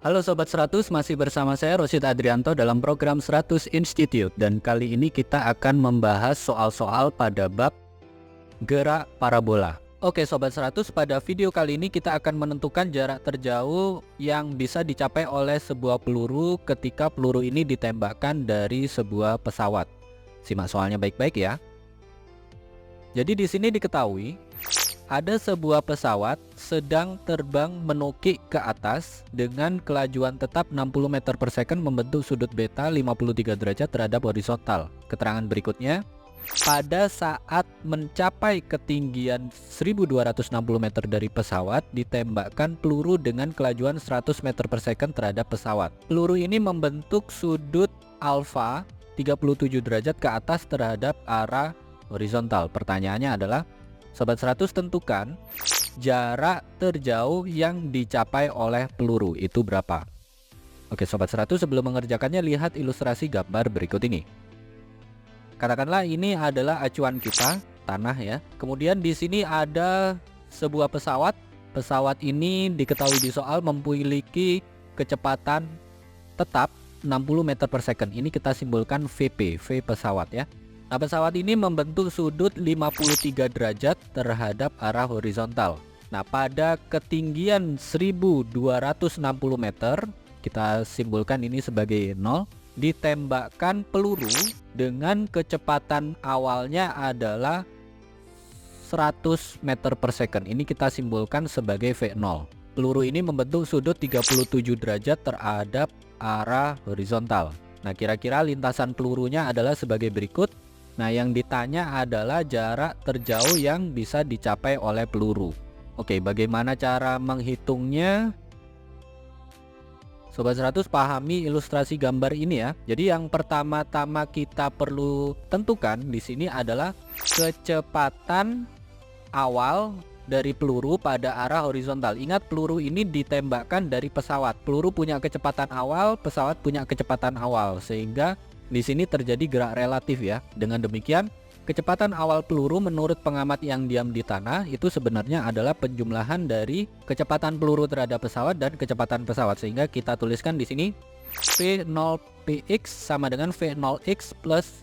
Halo Sobat 100, masih bersama saya Rosid Adrianto dalam program 100 Institute. Dan kali ini kita akan membahas soal-soal pada bab gerak parabola. Oke Sobat 100, pada video kali ini kita akan menentukan jarak terjauh yang bisa dicapai oleh sebuah peluru ketika peluru ini ditembakkan dari sebuah pesawat. Simak soalnya baik-baik ya. Jadi di sini diketahui ada sebuah pesawat sedang terbang menukik ke atas dengan kelajuan tetap 60 meter per second membentuk sudut beta 53 derajat terhadap horizontal. Keterangan berikutnya, pada saat mencapai ketinggian 1260 meter dari pesawat, ditembakkan peluru dengan kelajuan 100 meter per second terhadap pesawat. Peluru ini membentuk sudut alfa 37 derajat ke atas terhadap arah horizontal. Pertanyaannya adalah, Sobat 100, tentukan jarak terjauh yang dicapai oleh peluru itu berapa? Oke Sobat 100, sebelum mengerjakannya lihat ilustrasi gambar berikut ini. Katakanlah ini adalah acuan kita, tanah ya. Kemudian di sini ada sebuah pesawat. Pesawat ini diketahui di soal memiliki kecepatan tetap 60 meter per second. Ini kita simbolkan VP, V pesawat ya. Nah, pesawat ini membentuk sudut 53 derajat terhadap arah horizontal. Nah, pada ketinggian 1260 meter, kita simbolkan ini sebagai 0, ditembakkan peluru dengan kecepatan awalnya adalah 100 meter per second. Ini kita simbolkan sebagai V0. Peluru ini membentuk sudut 37 derajat terhadap arah horizontal. Nah, kira-kira lintasan pelurunya adalah sebagai berikut. Nah, yang ditanya adalah jarak terjauh yang bisa dicapai oleh peluru. Oke, bagaimana cara menghitungnya? Sobat 100, pahami ilustrasi gambar ini ya. Jadi yang pertama-tama kita perlu tentukan di sini adalah kecepatan awal dari peluru pada arah horizontal. Ingat, peluru ini ditembakkan dari pesawat. Peluru punya kecepatan awal, pesawat punya kecepatan awal, sehingga di sini terjadi gerak relatif ya. Dengan demikian, kecepatan awal peluru menurut pengamat yang diam di tanah itu sebenarnya adalah penjumlahan dari kecepatan peluru terhadap pesawat dan kecepatan pesawat. Sehingga kita tuliskan di sini V0px sama dengan V0x plus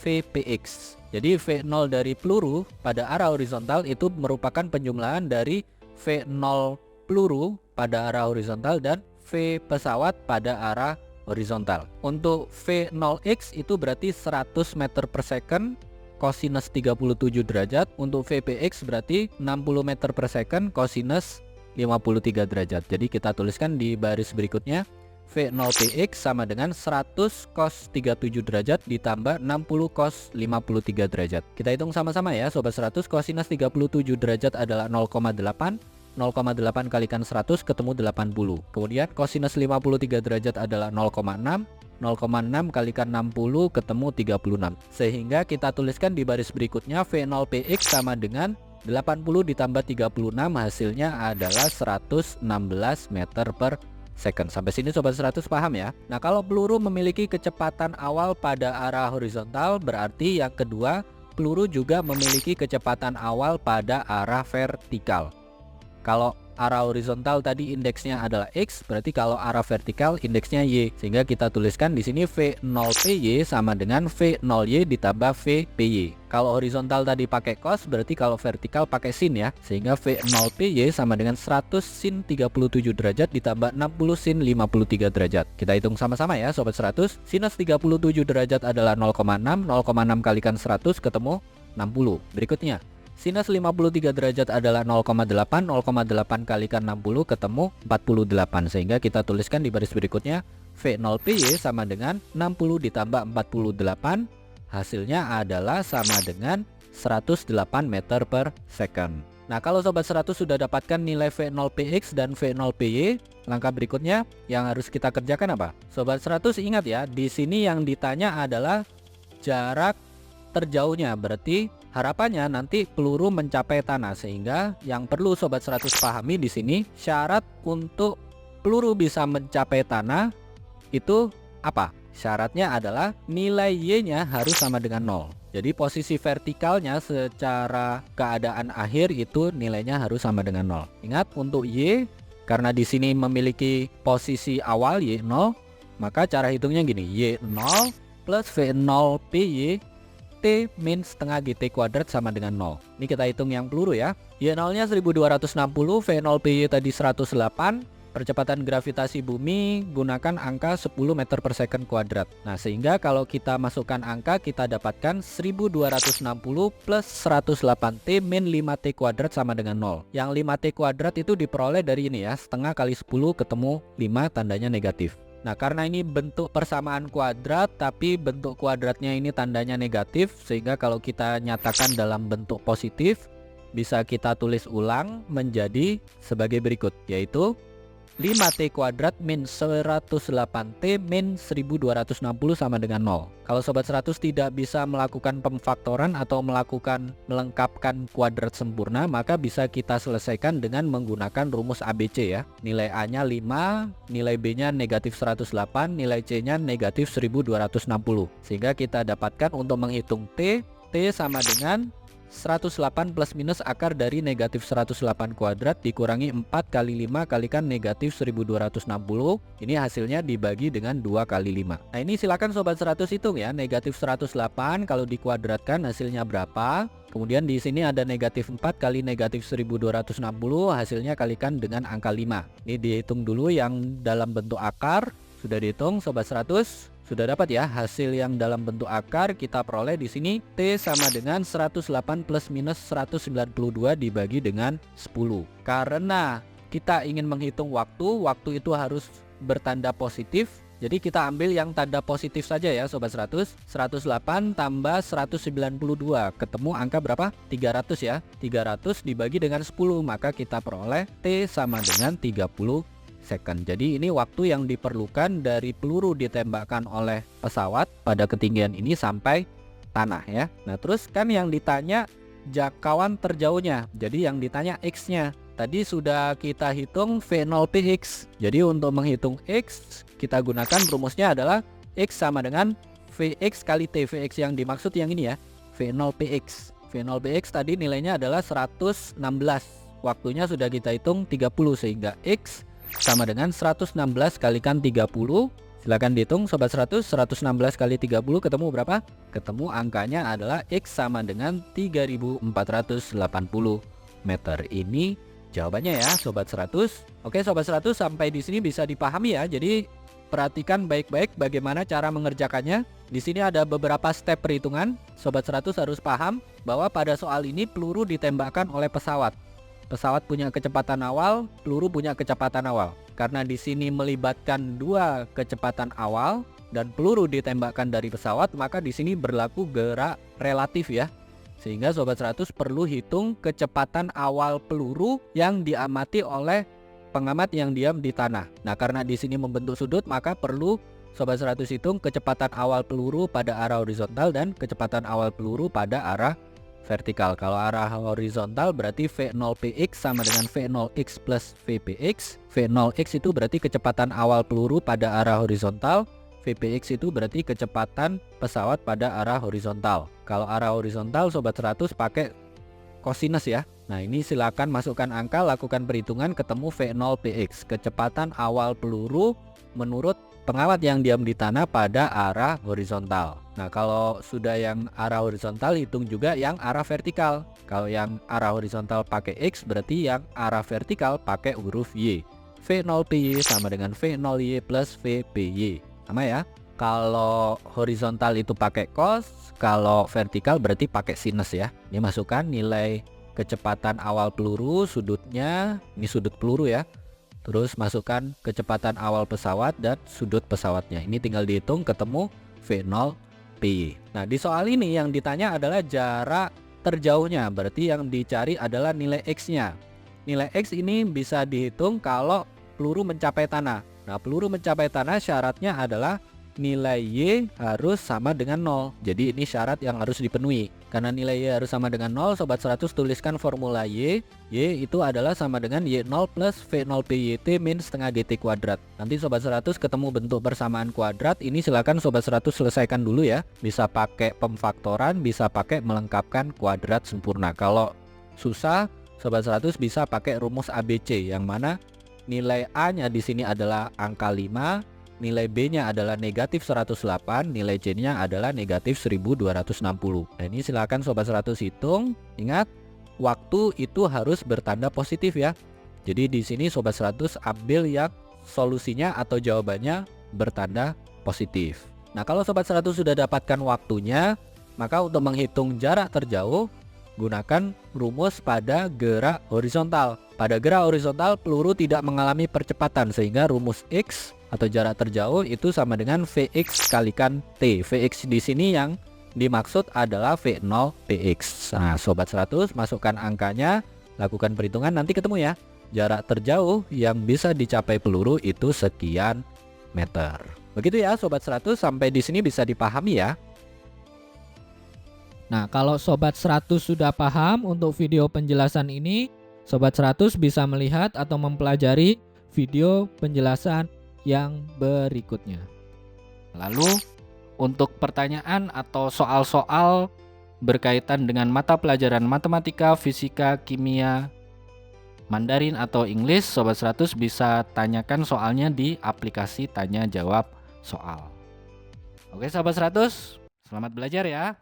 VPX. Jadi V0 dari peluru pada arah horizontal itu merupakan penjumlahan dari V0 peluru pada arah horizontal dan V pesawat pada arah horizontal. Untuk V0x itu berarti 100 meter per second cosinus 37 derajat. Untuk VPX berarti 60 meter per second cosinus 53 derajat. Jadi kita tuliskan di baris berikutnya, V0px sama dengan 100 cos 37 derajat ditambah 60 cos 53 derajat. Kita hitung sama-sama ya Sobat 100. Cosinus 37 derajat adalah 0,8. 0,8 kalikan 100 ketemu 80. Kemudian cosinus 53 derajat adalah 0,6. 0,6 kalikan 60 ketemu 36. Sehingga kita tuliskan di baris berikutnya V0px sama dengan 80 ditambah 36, hasilnya adalah 116 meter per second. Sampai sini Sobat 100 paham ya? Nah, kalau peluru memiliki kecepatan awal pada arah horizontal, berarti yang kedua, peluru juga memiliki kecepatan awal pada arah vertikal. Kalau arah horizontal tadi indeksnya adalah X, berarti kalau arah vertikal indeksnya Y. Sehingga kita tuliskan di sini V0PY sama dengan V0Y ditambah VPY. Kalau horizontal tadi pakai cos, berarti kalau vertikal pakai sin ya. Sehingga V0PY sama dengan 100 sin 37 derajat ditambah 60 sin 53 derajat. Kita hitung sama-sama ya Sobat 100. Sinus 37 derajat adalah 0,6. 0,6 kalikan 100 ketemu 60. Berikutnya, sinus 53 derajat adalah 0,8. 0,8 kalikan 60 ketemu 48. Sehingga kita tuliskan di baris berikutnya V0PY sama dengan 60 ditambah 48. Hasilnya adalah sama dengan 108 meter per second. Nah, kalau Sobat 100 sudah dapatkan nilai V0px dan V0py, langkah berikutnya yang harus kita kerjakan apa? Sobat 100 ingat ya, di sini yang ditanya adalah jarak terjauhnya. Berarti harapannya nanti peluru mencapai tanah, sehingga yang perlu Sobat 100 pahami di sini, syarat untuk peluru bisa mencapai tanah itu apa? Syaratnya adalah nilai Y-nya harus sama dengan 0. Jadi posisi vertikalnya secara keadaan akhir itu nilainya harus sama dengan 0. Ingat, untuk Y Karena di sini memiliki posisi awal Y0, maka cara hitungnya gini, Y0 plus V0 PY T min setengah GT kuadrat sama dengan 0. Ini kita hitung yang peluru ya. Y0 nya 1260, V0 PY tadi 108. Percepatan gravitasi bumi gunakan angka 10 meter per second kuadrat. Nah, sehingga kalau kita masukkan angka, kita dapatkan 1260 plus 108T min 5T kuadrat sama dengan 0. Yang 5T kuadrat itu diperoleh dari ini ya, setengah kali 10 ketemu 5 tandanya negatif. Nah, karena ini bentuk persamaan kuadrat, tapi bentuk kuadratnya ini tandanya negatif, sehingga kalau kita nyatakan dalam bentuk positif, bisa kita tulis ulang menjadi sebagai berikut, yaitu 5T kuadrat min 108T min 1260 sama dengan 0. Kalau Sobat 100 tidak bisa melakukan pemfaktoran atau melengkapkan kuadrat sempurna, maka bisa kita selesaikan dengan menggunakan rumus ABC ya. Nilai A nya 5, nilai B nya negatif 108, nilai C nya negatif 1260. Sehingga kita dapatkan untuk menghitung T sama dengan 108 plus minus akar dari negatif 108 kuadrat dikurangi 4 kali 5 kalikan negatif 1260. Ini hasilnya dibagi dengan 2 kali 5. Nah, ini silakan Sobat 100 hitung ya. Negatif 108 kalau dikuadratkan hasilnya berapa. Kemudian di sini ada negatif 4 kali negatif 1260, hasilnya kalikan dengan angka 5. Ini dihitung dulu yang dalam bentuk akar. Sudah dihitung Sobat 100. Sudah dapat ya hasil yang dalam bentuk akar. Kita peroleh di sini T sama dengan 108 plus minus 192 dibagi dengan 10. Karena kita ingin menghitung waktu itu harus bertanda positif. Jadi kita ambil yang tanda positif saja ya Sobat 100. 108 tambah 192 ketemu angka berapa? 300 ya. 300 dibagi dengan 10, maka kita peroleh T sama dengan 30 second. Jadi ini waktu yang diperlukan dari peluru ditembakkan oleh pesawat pada ketinggian ini sampai tanah ya. Nah, terus kan yang ditanya jangkauan terjauhnya. Jadi yang ditanya X-nya. Tadi sudah kita hitung V0px. Jadi untuk menghitung X, kita gunakan rumusnya adalah X sama dengan Vx kali T. Vx yang dimaksud yang ini ya, V0px. V0px tadi nilainya adalah 116. Waktunya sudah kita hitung 30, sehingga X sama dengan 116 kalikan 30. Silahkan dihitung Sobat 100. 116 kali 30 ketemu berapa? Ketemu angkanya adalah X sama dengan 3480 meter. Ini jawabannya ya Sobat 100. Oke Sobat 100, sampai di sini bisa dipahami ya. Jadi perhatikan baik-baik bagaimana cara mengerjakannya. Di sini ada beberapa step perhitungan. Sobat 100 harus paham bahwa pada soal ini peluru ditembakkan oleh pesawat. Pesawat punya kecepatan awal, peluru punya kecepatan awal. Karena di sini melibatkan dua kecepatan awal dan peluru ditembakkan dari pesawat, maka di sini berlaku gerak relatif ya. Sehingga Sobat 100 perlu hitung kecepatan awal peluru yang diamati oleh pengamat yang diam di tanah. Nah, karena di sini membentuk sudut, maka perlu Sobat 100 hitung kecepatan awal peluru pada arah horizontal dan kecepatan awal peluru pada arah vertikal. Kalau arah horizontal berarti V0px sama dengan V0x plus Vpx. V0x itu berarti kecepatan awal peluru pada arah horizontal. Vpx itu berarti kecepatan pesawat pada arah horizontal. Kalau arah horizontal Sobat 100 pakai cosinus ya. Nah, ini silakan masukkan angka, lakukan perhitungan, ketemu V0px, kecepatan awal peluru menurut pengamat yang diam di tanah pada arah horizontal. Nah, kalau sudah yang arah horizontal, hitung juga yang arah vertikal. Kalau yang arah horizontal pakai X, berarti yang arah vertikal pakai huruf Y. V0py sama dengan V0y plus Vpy. Sama ya. Kalau horizontal itu pakai cos, kalau vertikal berarti pakai sinus ya. Ini masukkan nilai kecepatan awal peluru, sudutnya, ini sudut peluru ya. Terus masukkan kecepatan awal pesawat dan sudut pesawatnya. Ini tinggal dihitung, ketemu V0py. Nah, di soal ini yang ditanya adalah jarak terjauhnya. Berarti yang dicari adalah nilai X-nya. Nilai X ini bisa dihitung kalau peluru mencapai tanah. Nah, peluru mencapai tanah syaratnya adalah nilai Y harus sama dengan 0. Jadi ini syarat yang harus dipenuhi. Karena nilai Y harus sama dengan 0, Sobat 100 tuliskan formula Y. Y itu adalah sama dengan Y0 plus V0pyt min setengah GT kuadrat. Nanti Sobat 100 ketemu bentuk persamaan kuadrat. Ini silakan Sobat 100 selesaikan dulu ya. Bisa pakai pemfaktoran, bisa pakai melengkapkan kuadrat sempurna. Kalau susah, Sobat 100 bisa pakai rumus ABC, yang mana nilai A-nya di sini adalah angka 5, nilai B-nya adalah negatif 108, nilai C-nya adalah negatif 1260. Nah, ini silakan Sobat 100 hitung. Ingat, waktu itu harus bertanda positif ya. Jadi di sini Sobat 100 ambil yang solusinya atau jawabannya bertanda positif. Nah, kalau Sobat 100 sudah dapatkan waktunya, maka untuk menghitung jarak terjauh, gunakan rumus pada gerak horizontal. Pada gerak horizontal, peluru tidak mengalami percepatan, sehingga rumus X atau jarak terjauh itu sama dengan Vx kalikan T. Vx di sini yang dimaksud adalah V0 Px. Nah, Sobat 100 masukkan angkanya, lakukan perhitungan, nanti ketemu ya. Jarak terjauh yang bisa dicapai peluru itu sekian meter. Begitu ya Sobat 100, sampai di sini bisa dipahami ya. Nah, kalau Sobat 100 sudah paham untuk video penjelasan ini, Sobat 100 bisa melihat atau mempelajari video penjelasan yang berikutnya. Lalu untuk pertanyaan atau soal-soal berkaitan dengan mata pelajaran matematika, fisika, kimia, Mandarin atau English, Sobat 100 bisa tanyakan soalnya di aplikasi tanya jawab soal. Oke Sobat 100, selamat belajar ya.